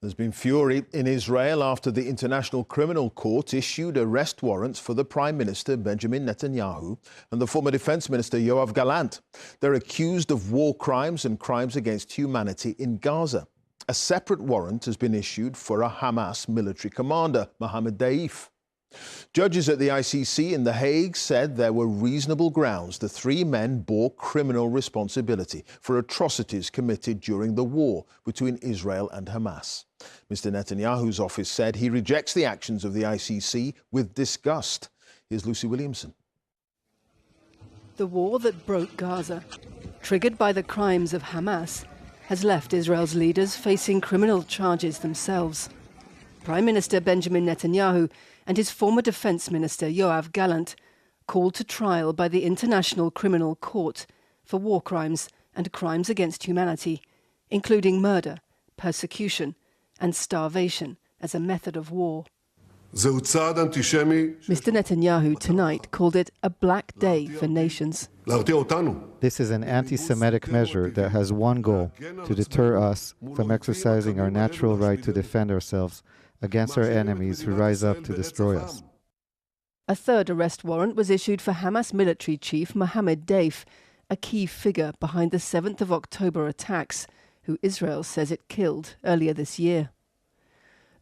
There's been fury in Israel after the International Criminal Court issued arrest warrants for the Prime Minister Benjamin Netanyahu and the former Defense Minister Yoav Gallant. They're accused of war crimes and crimes against humanity in Gaza. A separate warrant has been issued for a Hamas military commander, Mohammed Deif. Judges at the ICC in The Hague said there were reasonable grounds the three men bore criminal responsibility for atrocities committed during the war between Israel and Hamas. Mr. Netanyahu's office said he rejects the actions of the ICC with disgust. Here's Lucy Williamson. The war that broke Gaza, triggered by the crimes of Hamas, has left Israel's leaders facing criminal charges themselves. Prime Minister Benjamin Netanyahu and his former Defense Minister Yoav Gallant called to trial by the International Criminal Court for war crimes and crimes against humanity, including murder, persecution and starvation as a method of war. Mr. Netanyahu tonight called it a black day for nations. This is an anti-Semitic measure that has one goal: to deter us from exercising our natural right to defend ourselves against our enemies who rise up to destroy us. A third arrest warrant was issued for Hamas military chief Mohammed Deif, a key figure behind the 7th of October attacks, who Israel says it killed earlier this year.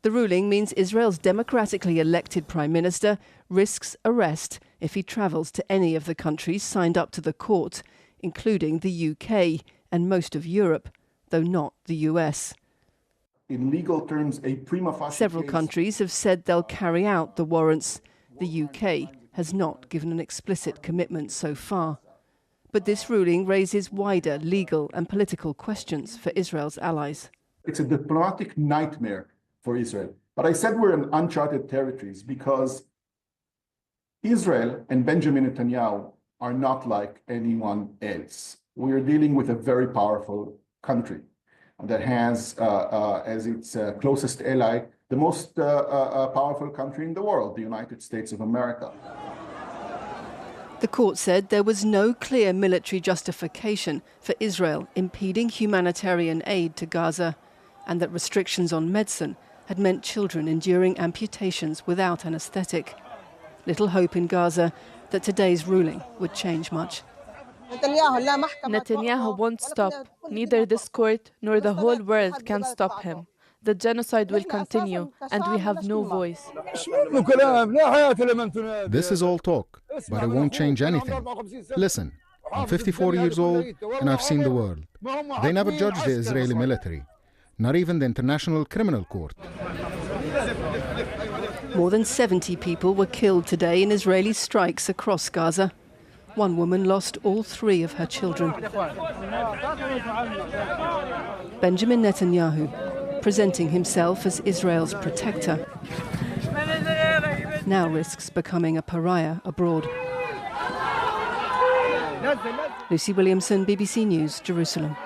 The ruling means Israel's democratically elected prime minister risks arrest if he travels to any of the countries signed up to the court, including the UK and most of Europe, though not the US. In legal terms, a prima facie Several countries have said they'll carry out the warrants. The UK has not given an explicit commitment so far. But this ruling raises wider legal and political questions for Israel's allies. It's a diplomatic nightmare for Israel. But I said we're in uncharted territories because Israel and Benjamin Netanyahu are not like anyone else. We are dealing with a very powerful country that has, as its closest ally, the most powerful country in the world, the United States of America. The court said there was no clear military justification for Israel impeding humanitarian aid to Gaza, and that restrictions on medicine had meant children enduring amputations without anaesthetic. Little hope in Gaza that today's ruling would change much. Netanyahu won't stop. Neither this court nor the whole world can stop him. The genocide will continue, and we have no voice. This is all talk, but it won't change anything. Listen, I'm 54 years old, and I've seen the world. They never judged the Israeli military, not even the International Criminal Court. More than 70 people were killed today in Israeli strikes across Gaza. One woman lost all 3 of her children. Benjamin Netanyahu, presenting himself as Israel's protector, now risks becoming a pariah abroad. Lucy Williamson, BBC News, Jerusalem.